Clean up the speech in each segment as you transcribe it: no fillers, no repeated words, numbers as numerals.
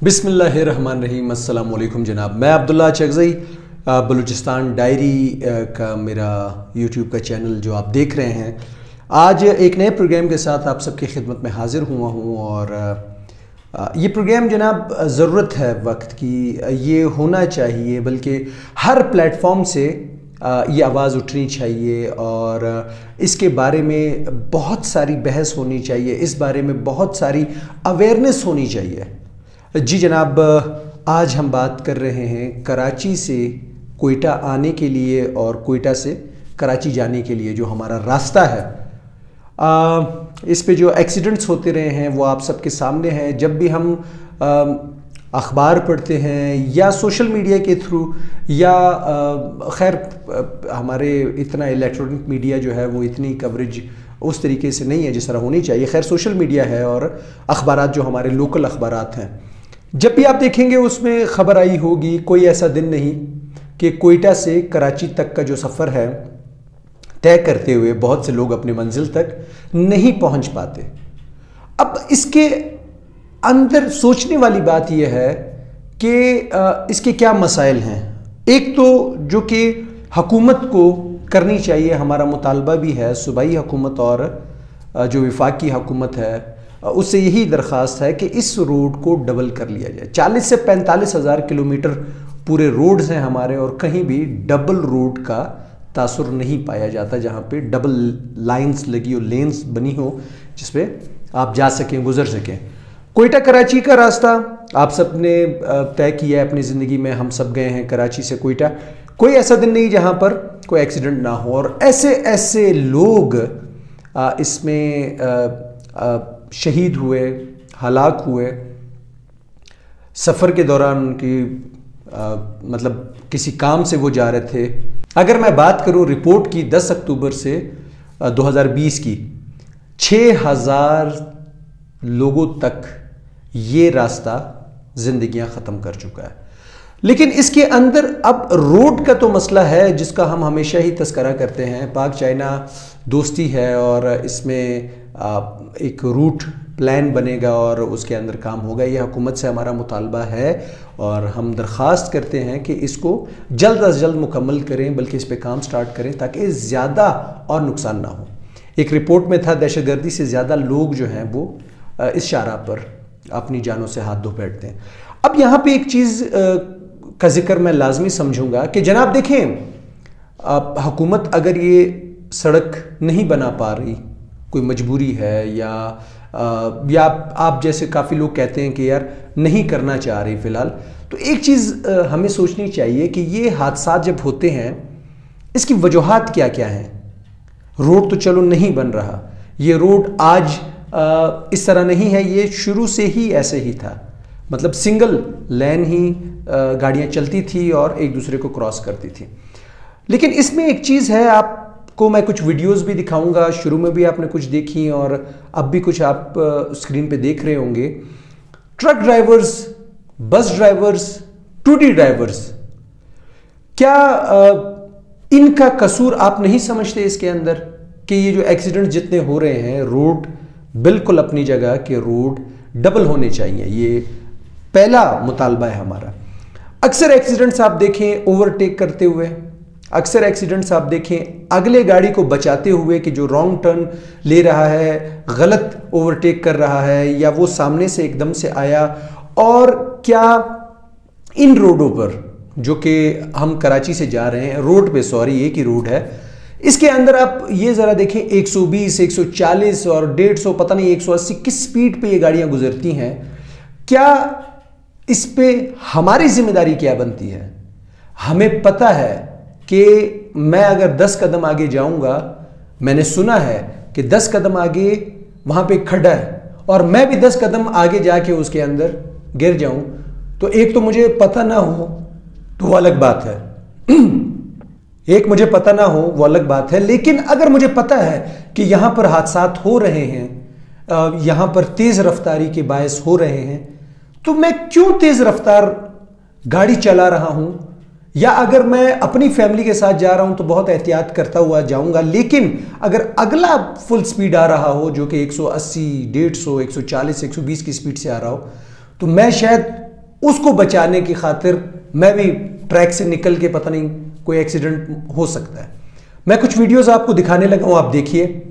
बिस्मिल्लाहिर्रहमानिर्रहीम। अस्सलाम वालेकुम जनाब। मैं अब्दुल्ला चगज़ई, बलूचिस्तान डायरी का मेरा यूट्यूब का चैनल जो आप देख रहे हैं, आज एक नए प्रोग्राम के साथ आप सबकी खिदमत में हाज़िर हुआ हूँ। और ये प्रोग्राम जनाब ज़रूरत है वक्त की, ये होना चाहिए, बल्कि हर प्लेटफॉर्म से ये आवाज़ उठनी चाहिए और इसके बारे में बहुत सारी बहस होनी चाहिए, इस बारे में बहुत सारी अवेयरनेस होनी चाहिए। जी जनाब, आज हम बात कर रहे हैं कराची से कोयटा आने के लिए और कोयटा से कराची जाने के लिए जो हमारा रास्ता है, इस पे जो एक्सीडेंट्स होते रहे हैं वो आप सबके सामने हैं। जब भी हम अखबार पढ़ते हैं या सोशल मीडिया के थ्रू या खैर हमारे इतना इलेक्ट्रॉनिक मीडिया जो है वो इतनी कवरेज उस तरीके से नहीं है जिस तरह होनी चाहिए। खैर सोशल मीडिया है और अखबारात जो हमारे लोकल अखबारात हैं, जब भी आप देखेंगे उसमें ख़बर आई होगी, कोई ऐसा दिन नहीं कि कोयटा से कराची तक का जो सफ़र है तय करते हुए बहुत से लोग अपने मंजिल तक नहीं पहुंच पाते। अब इसके अंदर सोचने वाली बात यह है कि इसके क्या मसाइल हैं। एक तो जो कि हुकूमत को करनी चाहिए, हमारा मुतालबा भी है, सूबाई हुकूमत और जो वफाकी हुकूमत है उससे यही दरख्वास्त है कि इस रोड को डबल कर लिया जाए। 40 से 45 हज़ार किलोमीटर पूरे रोड्स हैं हमारे और कहीं भी डबल रोड का तासुर नहीं पाया जाता, जहाँ पे डबल लाइंस लगी हो, लेन्स बनी हो जिस पे आप जा सकें, गुजर सकें। कोयटा कराची का रास्ता आप सब ने तय किया है अपनी ज़िंदगी में, हम सब गए हैं कराची से कोयटा। कोई ऐसा दिन नहीं जहाँ पर कोई एक्सीडेंट ना हो और ऐसे ऐसे लोग इसमें शहीद हुए, हलाक हुए सफ़र के दौरान। उनकी मतलब किसी काम से वो जा रहे थे। अगर मैं बात करूं रिपोर्ट की 10 अक्टूबर से 2020 की, 6000 लोगों तक ये रास्ता जिंदगियां ख़त्म कर चुका है। लेकिन इसके अंदर अब रोड का तो मसला है जिसका हम हमेशा ही तस्करा करते हैं। पाक चाइना दोस्ती है और इसमें एक रूट प्लान बनेगा और उसके अंदर काम होगा। ये हुकूमत से हमारा मुतालबा है और हम दरख्वास्त करते हैं कि इसको जल्द अज जल्द मुकम्मल करें, बल्कि इस पे काम स्टार्ट करें ताकि ज़्यादा और नुकसान ना हो। एक रिपोर्ट में था दहशतगर्दी से ज़्यादा लोग जो हैं वो इस शाहराह पर अपनी जानों से हाथ धो बैठते हैं। अब यहाँ पे एक चीज़ का जिक्र मैं लाजमी समझूंगा कि जनाब देखें, हुकूमत अगर ये सड़क नहीं बना पा रही, कोई मजबूरी है या आप जैसे काफ़ी लोग कहते हैं कि यार नहीं करना चाह रही फ़िलहाल, तो एक चीज़ हमें सोचनी चाहिए कि ये हादसा जब होते हैं इसकी वजूहात क्या क्या हैं। रोड तो चलो नहीं बन रहा, ये रोड आज इस तरह नहीं है, ये शुरू से ही ऐसे ही था। मतलब सिंगल लेन ही गाड़ियाँ चलती थी और एक दूसरे को क्रॉस करती थी। लेकिन इसमें एक चीज़ है, आप आपको मैं कुछ वीडियोस भी दिखाऊंगा, शुरू में भी आपने कुछ देखी और अब भी कुछ आप स्क्रीन पे देख रहे होंगे। ट्रक ड्राइवर्स, बस ड्राइवर्स, टूटी ड्राइवर्स, क्या इनका कसूर आप नहीं समझते इसके अंदर कि ये जो एक्सीडेंट जितने हो रहे हैं, रोड बिल्कुल अपनी जगह कि रोड डबल होने चाहिए, ये पहला मुतालबा है हमारा। अक्सर एक्सीडेंट्स आप देखें ओवरटेक करते हुए, अक्सर एक्सीडेंट्स आप देखें अगले गाड़ी को बचाते हुए कि जो रॉन्ग टर्न ले रहा है, गलत ओवरटेक कर रहा है या वो सामने से एकदम से आया। और क्या इन रोडों पर जो कि हम कराची से जा रहे हैं, रोड पे सॉरी एक ही रोड है, इसके अंदर आप ये ज़रा देखें 120, 140 और 150 पता नहीं 180 किस स्पीड पे ये गाड़ियां गुजरती हैं। क्या इस पे हमारी जिम्मेदारी क्या बनती है? हमें पता है कि मैं अगर 10 कदम आगे जाऊंगा, मैंने सुना है कि 10 कदम आगे वहां पे खड्डा है और मैं भी 10 कदम आगे जाके उसके अंदर गिर जाऊं, तो एक तो मुझे पता ना हो तो वो अलग बात है एक मुझे पता ना हो वो अलग बात है, लेकिन अगर मुझे पता है कि यहां पर हादसात हो रहे हैं, यहां पर तेज रफ्तारी के बायस हो रहे हैं, तो मैं क्यों तेज रफ्तार गाड़ी चला रहा हूं? या अगर मैं अपनी फैमिली के साथ जा रहा हूं तो बहुत एहतियात करता हुआ जाऊंगा, लेकिन अगर अगला फुल स्पीड आ रहा हो जो कि 180, 150, 140, 120 की स्पीड से आ रहा हो, तो मैं शायद उसको बचाने की खातिर मैं भी ट्रैक से निकल के पता नहीं कोई एक्सीडेंट हो सकता है। मैं कुछ वीडियोस आपको दिखाने लगा हूं, आप देखिए।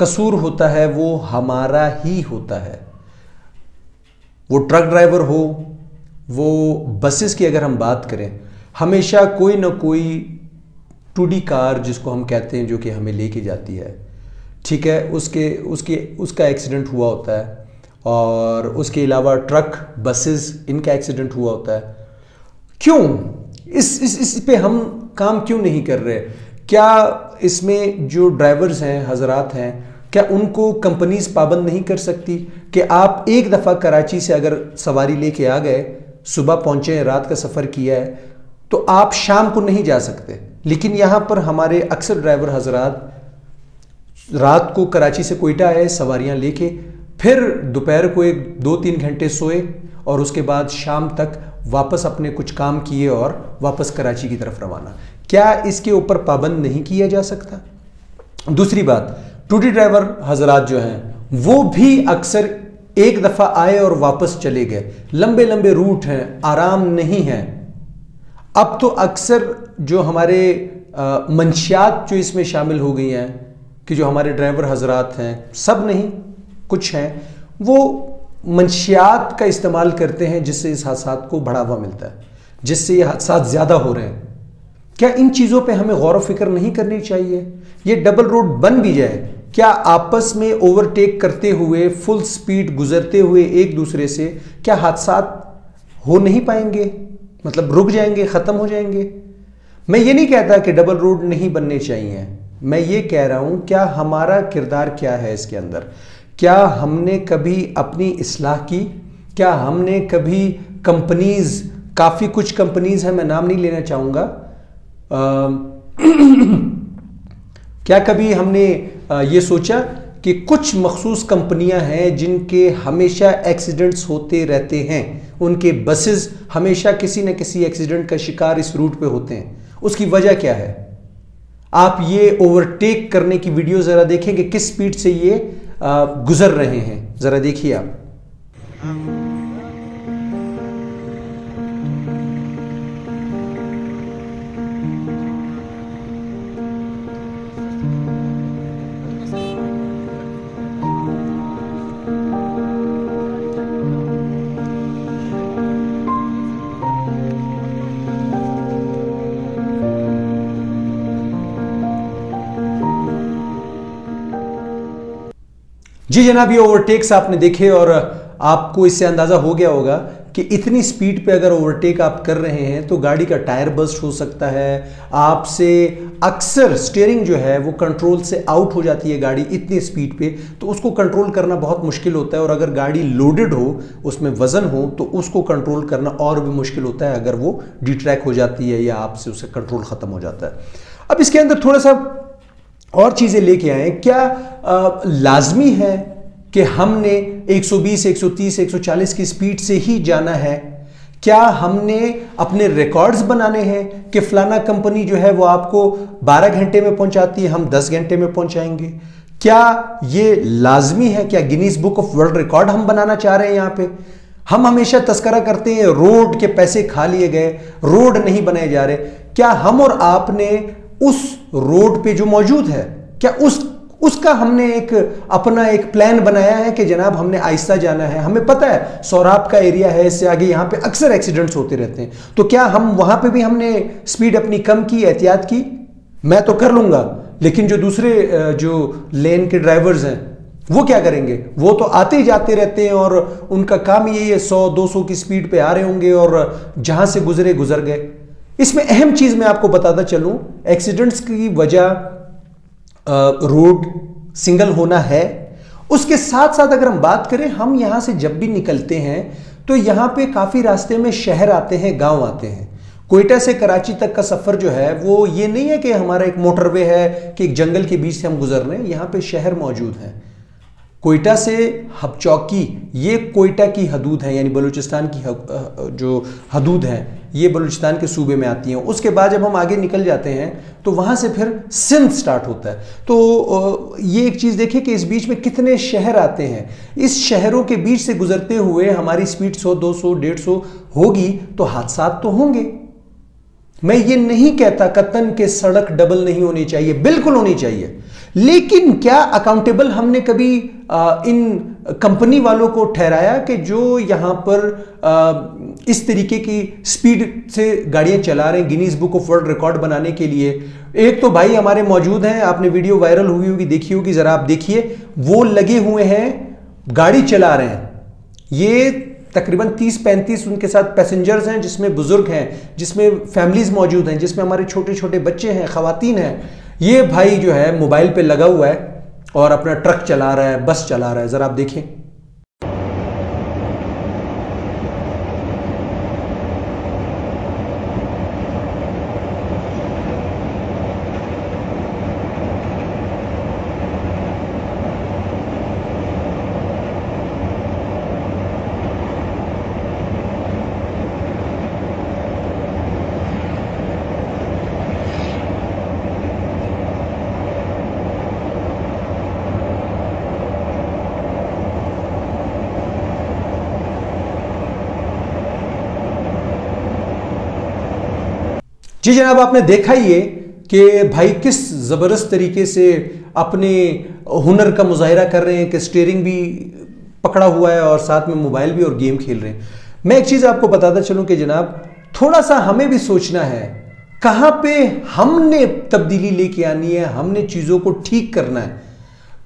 कसूर होता है वो हमारा ही होता है। वो ट्रक ड्राइवर हो, वो बसेस की अगर हम बात करें, हमेशा कोई ना कोई 2D कार जिसको हम कहते हैं जो कि हमें लेके जाती है, ठीक है, उसका एक्सीडेंट हुआ होता है। और उसके अलावा ट्रक, बसेस, इनका एक्सीडेंट हुआ होता है। क्यों इस पे हम काम क्यों नहीं कर रहे? क्या इसमें जो ड्राइवर्स हैं, हजरात हैं, क्या उनको कंपनीज पाबंद नहीं कर सकती कि आप एक दफ़ा कराची से अगर सवारी लेके आ गए, सुबह पहुंचे, रात का सफ़र किया है, तो आप शाम को नहीं जा सकते। लेकिन यहाँ पर हमारे अक्सर ड्राइवर हजरात रात को कराची से कोयटा आए सवारियाँ लेके, फिर दोपहर को 1-2-3 घंटे सोए और उसके बाद शाम तक वापस अपने कुछ काम किए और वापस कराची की तरफ रवाना। क्या इसके ऊपर पाबंद नहीं किया जा सकता? दूसरी बात, 2D ड्राइवर हजरात जो हैं वो भी अक्सर एक दफ़ा आए और वापस चले गए। लंबे लंबे रूट हैं, आराम नहीं है। अब तो अक्सर जो हमारे मंशियात जो इसमें शामिल हो गई हैं कि जो हमारे ड्राइवर हजरात हैं, सब नहीं, कुछ हैं, वो मंशियात का इस्तेमाल करते हैं जिससे इस हादसात को बढ़ावा मिलता है, जिससे ये हादसात ज़्यादा हो रहे हैं। क्या इन चीज़ों पे हमें गौर व फिक्र नहीं करनी चाहिए? ये डबल रोड बन भी जाए, क्या आपस में ओवरटेक करते हुए, फुल स्पीड गुजरते हुए एक दूसरे से क्या हादसात हो नहीं पाएंगे? मतलब रुक जाएंगे, ख़त्म हो जाएंगे? मैं ये नहीं कहता कि डबल रोड नहीं बनने चाहिए, मैं ये कह रहा हूँ क्या हमारा किरदार क्या है इसके अंदर? क्या हमने कभी अपनी इस्लाह की? क्या हमने कभी कंपनीज, काफ़ी कुछ कंपनीज हैं, मैं नाम नहीं लेना चाहूँगा, क्या कभी हमने ये सोचा कि कुछ मखसूस कंपनियां हैं जिनके हमेशा एक्सीडेंट्स होते रहते हैं, उनके बसेस हमेशा किसी न किसी एक्सीडेंट का शिकार इस रूट पे होते हैं, उसकी वजह क्या है? आप ये ओवरटेक करने की वीडियो ज़रा देखें कि किस स्पीड से ये गुजर रहे हैं, ज़रा देखिए आप। जी जनाब, ये ओवरटेक्स आपने देखे और आपको इससे अंदाज़ा हो गया होगा कि इतनी स्पीड पे अगर ओवरटेक आप कर रहे हैं तो गाड़ी का टायर बस्ट हो सकता है, आपसे अक्सर स्टीयरिंग जो है वो कंट्रोल से आउट हो जाती है गाड़ी इतनी स्पीड पे, तो उसको कंट्रोल करना बहुत मुश्किल होता है। और अगर गाड़ी लोडेड हो, उसमें वज़न हो, तो उसको कंट्रोल करना और भी मुश्किल होता है अगर वो डिट्रैक हो जाती है या आपसे उससे कंट्रोल ख़त्म हो जाता है। अब इसके अंदर थोड़ा सा और चीज़ें लेके आए। क्या लाजमी है कि हमने 120, 130, 140 की स्पीड से ही जाना है? क्या हमने अपने रिकॉर्ड्स बनाने हैं कि फलाना कंपनी जो है वो आपको 12 घंटे में पहुंचाती है, हम 10 घंटे में पहुंचाएंगे? क्या ये लाजमी है? क्या Guinness book of world record हम बनाना चाह रहे हैं? यहाँ पे हम हमेशा तस्करा करते हैं रोड के पैसे खा लिए गए, रोड नहीं बनाए जा रहे। क्या हम और आपने उस रोड पे जो मौजूद है, क्या उसका हमने अपना एक प्लान बनाया है कि जनाब हमने आहिस्ता जाना है? हमें पता है सौराब का एरिया है, इससे आगे यहाँ पे अक्सर एक्सीडेंट्स होते रहते हैं, तो क्या हम वहां पे भी हमने स्पीड अपनी कम की, एहतियात की? मैं तो कर लूंगा, लेकिन जो दूसरे जो लेन के ड्राइवर्स हैं वो क्या करेंगे? वो तो आते ही जाते रहते हैं और उनका काम यही है 100-200 की स्पीड पे आ रहे होंगे और जहां से गुजरे गुजर गए। इसमें अहम चीज मैं आपको बताता चलूं, एक्सीडेंट्स की वजह रोड सिंगल होना है। उसके साथ साथ अगर हम बात करें, हम यहां से जब भी निकलते हैं तो यहां पे काफी रास्ते में शहर आते हैं, गांव आते हैं। कोयटा से कराची तक का सफर जो है वो ये नहीं है कि हमारा एक मोटरवे है कि एक जंगल के बीच से हम गुजर रहे हैं, यहां पे शहर मौजूद हैं। कोयटा से हबचौकी, ये कोयटा की हदूद है, यानी बलूचिस्तान की जो हदूद है ये बलूचिस्तान के सूबे में आती हैं। उसके बाद जब हम आगे निकल जाते हैं तो वहाँ से फिर सिंध स्टार्ट होता है। तो ये एक चीज़ देखिए कि इस बीच में कितने शहर आते हैं। इस शहरों के बीच से गुजरते हुए हमारी स्पीड 100, 200, 150 होगी तो हादसात तो होंगे। मैं ये नहीं कहता कतन के सड़क डबल नहीं होनी चाहिए, बिल्कुल होनी चाहिए, लेकिन क्या अकाउंटेबल हमने कभी इन कंपनी वालों को ठहराया कि जो यहाँ पर इस तरीके की स्पीड से गाड़ियां चला रहे हैं Guinness book of world record बनाने के लिए? एक तो भाई हमारे मौजूद हैं, आपने वीडियो वायरल हुई होगी, देखी होगी, जरा आप देखिए, वो लगे हुए हैं, गाड़ी चला रहे हैं। ये तकरीबन 30-35 उनके साथ पैसेंजर्स हैं, जिसमें बुजुर्ग हैं, जिसमें फैमिलीज मौजूद हैं, जिसमें हमारे छोटे छोटे बच्चे हैं, खवातीन हैं। ये भाई जो है मोबाइल पे लगा हुआ है और अपना ट्रक चला रहा है, बस चला रहा है। जरा आप देखें। जी जनाब, आपने देखा ही है कि भाई किस ज़बरदस्त तरीके से अपने हुनर का मुजाहिरा कर रहे हैं कि स्टीयरिंग भी पकड़ा हुआ है और साथ में मोबाइल भी और गेम खेल रहे हैं। मैं एक चीज़ आपको बताता चलूं कि जनाब, थोड़ा सा हमें भी सोचना है कहाँ पे हमने तब्दीली लेके आनी है, हमने चीज़ों को ठीक करना है।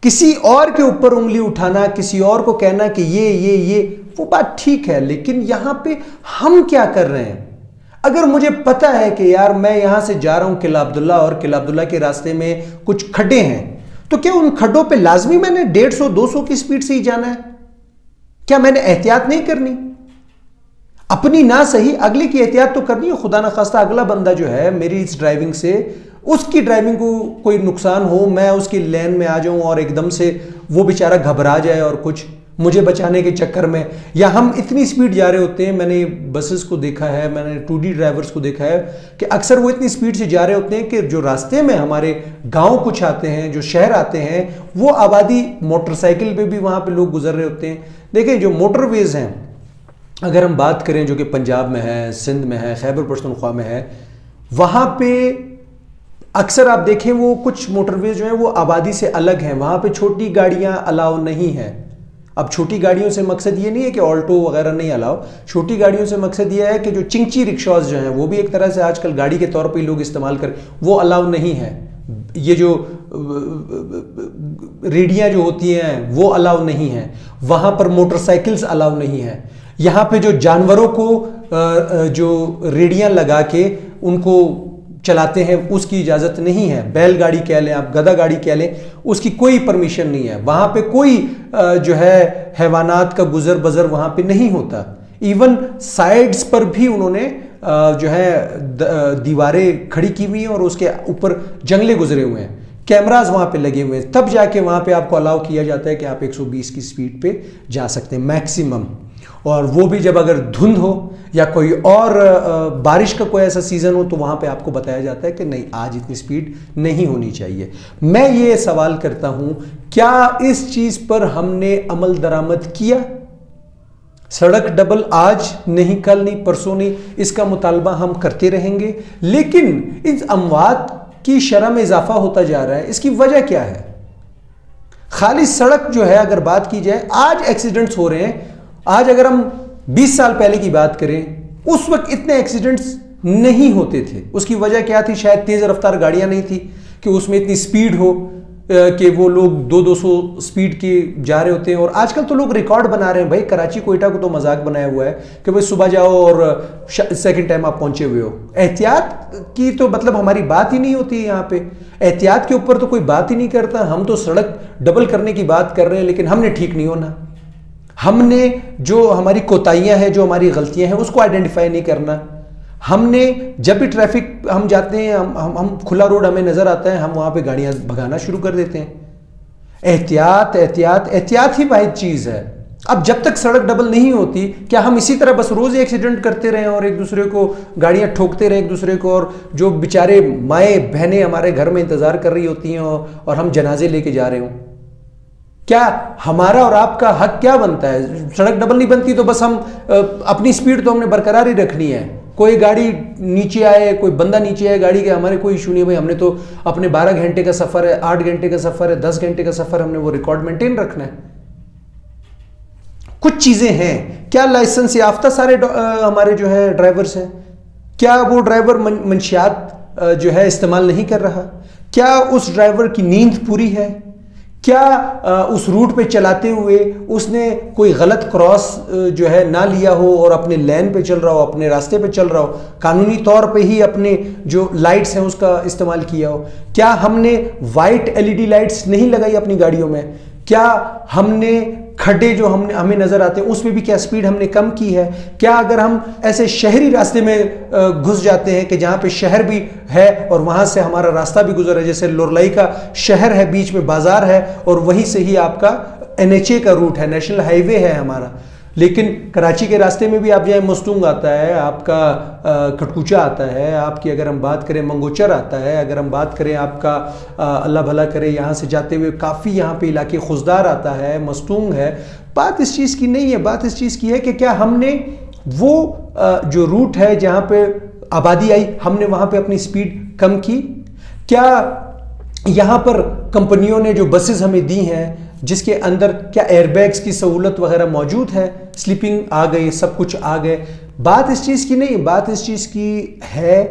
किसी और के ऊपर उंगली उठाना, किसी और को कहना कि ये वो बात ठीक है, लेकिन यहाँ पे हम क्या कर रहे हैं? अगर मुझे पता है कि यार मैं यहां से जा रहा हूं किला अब्दुल्ला और किला अब्दुल्ला के रास्ते में कुछ खड्डे हैं, तो क्या उन खड्डों पे लाजमी मैंने 150-200 की स्पीड से ही जाना है? क्या मैंने एहतियात नहीं करनी? अपनी ना सही अगले की एहतियात तो करनी है। खुदा ना खास्ता अगला बंदा जो है मेरी इस ड्राइविंग से, उसकी ड्राइविंग को कोई नुकसान हो, मैं उसकी लेन में आ जाऊं और एकदम से वो बेचारा घबरा जाए और कुछ मुझे बचाने के चक्कर में, या हम इतनी स्पीड जा रहे होते हैं। मैंने बसेस को देखा है, मैंने 2D ड्राइवर्स को देखा है कि अक्सर वो इतनी स्पीड से जा रहे होते हैं कि जो रास्ते में हमारे गांव कुछ आते हैं, जो शहर आते हैं, वो आबादी मोटरसाइकिल पे भी वहाँ पे लोग गुजर रहे होते हैं। देखें, जो मोटरवेज हैं, अगर हम बात करें जो कि पंजाब में है, सिंध में है, खैबर पख्तूनख्वा में है, वहाँ पे अक्सर आप देखें वो कुछ मोटरवेज जो हैं वो आबादी से अलग हैं। वहाँ पे छोटी गाड़ियाँ अलाउ नहीं है। अब छोटी गाड़ियों से मकसद ये नहीं है कि ऑल्टो वगैरह नहीं अलाउ, छोटी गाड़ियों से मकसद ये है कि जो चिंची रिक्शाज जो हैं वो भी एक तरह से आजकल गाड़ी के तौर पे लोग इस्तेमाल करें, वो अलाउ नहीं है। ये जो रेडियां जो होती हैं वो अलाउ नहीं है। वहाँ पर मोटरसाइकिल्स अलाउ नहीं है। यहाँ पे जो जानवरों को जो रेडियां लगा के उनको चलाते हैं उसकी इजाज़त नहीं है। बैलगाड़ी कह लें आप, गधा गाड़ी कह लें, उसकी कोई परमिशन नहीं है। वहाँ पे कोई जो है हैवानात का गुजर बजर वहाँ पे नहीं होता। इवन साइड्स पर भी उन्होंने जो है दीवारें खड़ी की हुई हैं और उसके ऊपर जंगले गुजरे हुए हैं, कैमराज वहाँ पे लगे हुए हैं, तब जाके वहाँ पे आपको अलाउ किया जाता है कि आप 120 की स्पीड पे जा सकते हैं मैक्सिमम। और वो भी जब अगर धुंध हो या कोई और बारिश का कोई ऐसा सीज़न हो तो वहाँ पे आपको बताया जाता है कि नहीं, आज इतनी स्पीड नहीं होनी चाहिए। मैं ये सवाल करता हूँ, क्या इस चीज़ पर हमने अमल दरामद किया? सड़क डबल आज नहीं, कल नहीं, परसों नहीं, इसका मुतालबा हम करते रहेंगे, लेकिन इस अमवात की शरह में इजाफा होता जा रहा है। इसकी वजह क्या है? खाली सड़क जो है अगर बात की जाए, आज एक्सीडेंट्स हो रहे हैं। आज अगर हम 20 साल पहले की बात करें, उस वक्त इतने एक्सीडेंट्स नहीं होते थे। उसकी वजह क्या थी? शायद तेज़ रफ्तार गाड़ियां नहीं थी कि उसमें इतनी स्पीड हो कि वो लोग 200-200 स्पीड के जा रहे होते हैं। और आजकल तो लोग रिकॉर्ड बना रहे हैं भाई। कराची कोयटा को तो मजाक बनाया हुआ है कि भाई सुबह जाओ और सेकंड टाइम आप पहुंचे हुए हो। एहतियात की तो मतलब हमारी बात ही नहीं होती है यहाँ पे। एहतियात के ऊपर तो कोई बात ही नहीं करता। हम तो सड़क डबल करने की बात कर रहे हैं, लेकिन हमने ठीक नहीं होना। हमने जो हमारी कोताहियां हैं, जो हमारी गलतियां हैं, उसको आइडेंटिफाई नहीं करना। हमने जब भी ट्रैफिक हम जाते हैं, हम खुला रोड हमें नजर आता है, हम वहां पे गाड़ियां भगाना शुरू कर देते हैं। एहतियात एहतियात एहतियात ही वाहिद चीज है। अब जब तक सड़क डबल नहीं होती, क्या हम इसी तरह बस रोज एक्सीडेंट करते रहें और एक दूसरे को गाड़ियां ठोकते रहें एक दूसरे को, और जो बेचारे माए बहनें हमारे घर में इंतजार कर रही होती हैं और हम जनाजे लेके जा रहे हों? क्या हमारा और आपका हक क्या बनता है? सड़क डबल नहीं बनती तो बस हम अपनी स्पीड तो हमने बरकरार ही रखनी है, कोई गाड़ी नीचे आए, कोई बंदा नीचे आए गाड़ी के, हमारे कोई इशू नहीं भाई, हमने तो अपने 12 घंटे का सफ़र है, 8 घंटे का सफ़र है, 10 घंटे का सफ़र, हमने वो रिकॉर्ड मेंटेन रखना है। कुछ चीज़ें हैं, क्या लाइसेंस याफ्ता सारे हमारे जो है ड्राइवर्स हैं? क्या वो ड्राइवर मंशियात जो है इस्तेमाल नहीं कर रहा? क्या उस ड्राइवर की नींद पूरी है? क्या उस रूट पे चलाते हुए उसने कोई गलत क्रॉस जो है ना लिया हो और अपने लेन पे चल रहा हो, अपने रास्ते पे चल रहा हो, कानूनी तौर पे ही अपने जो लाइट्स हैं उसका इस्तेमाल किया हो? क्या हमने वाइट एलईडी लाइट्स नहीं लगाई अपनी गाड़ियों में? क्या हमने खड्डे जो हमें नजर आते हैं उसमें भी क्या स्पीड हमने कम की है? क्या अगर हम ऐसे शहरी रास्ते में घुस जाते हैं कि जहां पे शहर भी है और वहां से हमारा रास्ता भी गुजर है, जैसे लोरलाई का शहर है, बीच में बाजार है और वहीं से ही आपका NHA का रूट है, नेशनल हाईवे है हमारा, लेकिन कराची के रास्ते में भी आप जाए मस्तूंग आता है, आपका कटकुचा आता है, आपकी अगर हम बात करें मंगोचर आता है, अगर हम बात करें आपका अल्लाह भला करे यहाँ से जाते हुए काफ़ी यहाँ पे इलाके खुशदार आता है, मस्तूंग है। बात इस चीज़ की नहीं है, बात इस चीज़ की है कि क्या हमने वो जो रूट है जहाँ पे आबादी आई, हमने वहाँ पे अपनी स्पीड कम की? क्या यहाँ पर कंपनियों ने जो बसेस हमें दी हैं जिसके अंदर क्या एयरबैग्स की सहूलत वगैरह मौजूद है? स्लीपिंग आ गई, सब कुछ आ गए। बात इस चीज़ की नहीं, बात इस चीज़ की है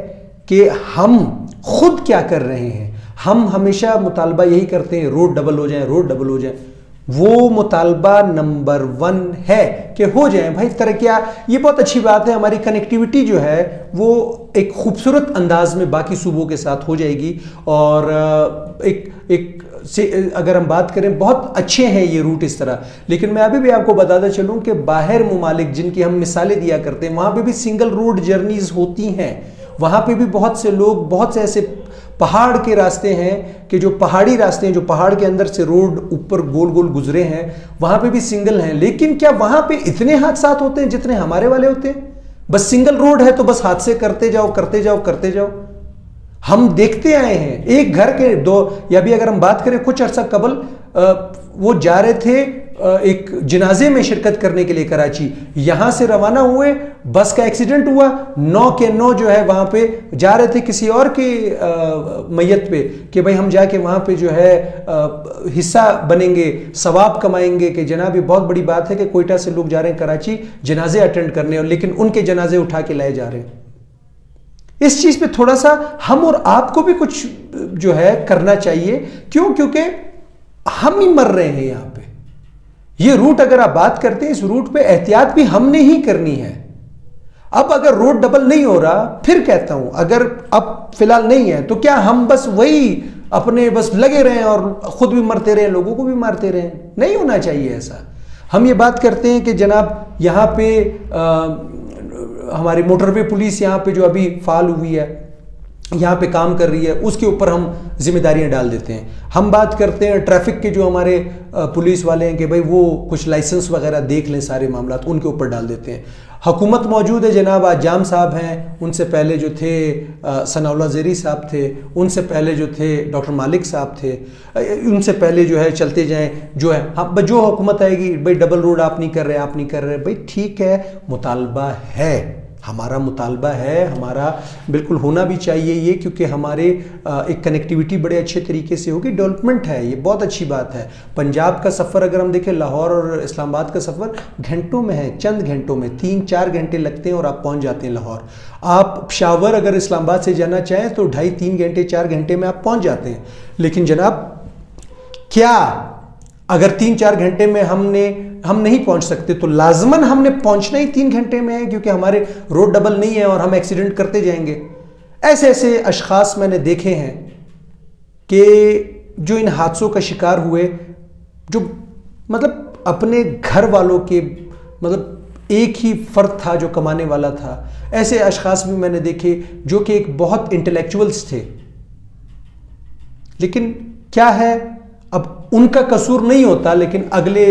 कि हम खुद क्या कर रहे हैं। हम हमेशा मुतालबा यही करते हैं रोड डबल हो जाए, रोड डबल हो जाए। वो मुतालबा नंबर 1 है कि हो जाए भाई तरक्कियाँ, ये बहुत अच्छी बात है, हमारी कनेक्टिविटी जो है वो एक खूबसूरत अंदाज में बाकी सूबों के साथ हो जाएगी और एक से अगर हम बात करें बहुत अच्छे हैं ये रूट इस तरह। लेकिन मैं अभी भी आपको बताता चलूं कि बाहर मुमालिक जिनकी हम मिसालें दिया करते हैं वहाँ पे भी सिंगल रोड जर्नीज होती हैं, वहाँ पे भी बहुत से लोग, बहुत से ऐसे पहाड़ के रास्ते हैं कि जो पहाड़ी रास्ते हैं, जो पहाड़ के अंदर से रोड ऊपर गोल गोल गुजरे हैं, वहाँ पे भी सिंगल हैं। लेकिन क्या वहाँ पे इतने हादसात होते हैं जितने हमारे वाले होते हैं? बस सिंगल रोड है तो बस हादसे करते जाओ करते जाओ करते जाओ। हम देखते आए हैं एक घर के दो, या भी अगर हम बात करें कुछ अर्सा कबल वो जा रहे थे एक जनाजे में शिरकत करने के लिए कराची, यहां से रवाना हुए, बस का एक्सीडेंट हुआ, 9 के 9 जो है वहां पे जा रहे थे किसी और के मैयत पे कि भाई हम जाके वहां पे जो है हिस्सा बनेंगे, सवाब कमाएंगे कि जनाब ये बहुत बड़ी बात है कि कोयटा से लोग जा रहे हैं कराची जनाजे अटेंड करने, और लेकिन उनके जनाजे उठा के लाए जा रहे हैं। इस चीज पे थोड़ा सा हम और आपको भी कुछ जो है करना चाहिए। क्यों? क्योंकि हम ही मर रहे हैं यहां पे। ये रूट अगर आप बात करते हैं, इस रूट पे एहतियात भी हमने ही करनी है। अब अगर रोड डबल नहीं हो रहा, फिर कहता हूं अगर अब फिलहाल नहीं है तो क्या हम बस वही अपने बस लगे रहें और खुद भी मरते रहें, लोगों को भी मारते रहें? नहीं होना चाहिए ऐसा। हम ये बात करते हैं कि जनाब यहां पे हमारी मोटरवे पुलिस यहाँ पे जो अभी फाल हुई है, यहाँ पे काम कर रही है, उसके ऊपर हम जिम्मेदारियाँ डाल देते हैं। हम बात करते हैं ट्रैफिक के जो हमारे पुलिस वाले हैं कि भाई वो कुछ लाइसेंस वगैरह देख लें, सारे मामला उनके ऊपर डाल देते हैं। हुकूमत मौजूद है जनाब, आज जाम साहब हैं, उनसे पहले जो थे सनाउल्लाह ज़ेरी साहब थे, उनसे पहले जो थे डॉक्टर मालिक साहब थे, उनसे पहले जो है चलते जाएं जो है। हाँ, जो हुकूमत आएगी भाई डबल रोड आप नहीं कर रहे, आप नहीं कर रहे, भाई ठीक है, मुतालबा है, हमारा मुतालबा है, हमारा बिल्कुल होना भी चाहिए ये, क्योंकि हमारे एक कनेक्टिविटी बड़े अच्छे तरीके से होगी, डेवलपमेंट है, ये बहुत अच्छी बात है। पंजाब का सफ़र अगर हम देखें, लाहौर और इस्लामाबाद का सफ़र घंटों में है, चंद घंटों में, 3-4 घंटे लगते हैं और आप पहुंच जाते हैं लाहौर। आप पेशावर अगर इस्लामाबाद से जाना चाहें तो 2.5-3 घंटे 4 घंटे में आप पहुंच जाते हैं। लेकिन जनाब क्या अगर 3-4 घंटे में हम नहीं पहुंच सकते तो लाजमन हमने पहुंचना ही 3 घंटे में है, क्योंकि हमारे रोड डबल नहीं है और हम एक्सीडेंट करते जाएंगे। ऐसे ऐसे अशखास मैंने देखे हैं कि जो इन हादसों का शिकार हुए, जो मतलब अपने घर वालों के मतलब एक ही फर्द था जो कमाने वाला था। ऐसे अशखास भी मैंने देखे जो कि एक बहुत इंटेलेक्चुअल्स थे, लेकिन क्या है अब उनका कसूर नहीं होता, लेकिन अगले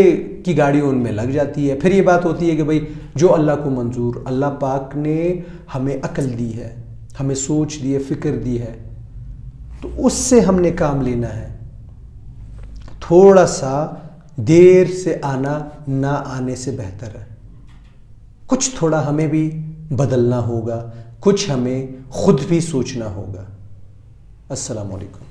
की गाड़ी उनमें लग जाती है। फिर ये बात होती है कि भाई जो अल्लाह को मंजूर, अल्लाह पाक ने हमें अकल दी है, हमें सोच दी है, फिक्र दी है, तो उससे हमने काम लेना है। थोड़ा सा देर से आना ना आने से बेहतर है। कुछ थोड़ा हमें भी बदलना होगा, कुछ हमें खुद भी सोचना होगा। अस्सलाम वालेकुम।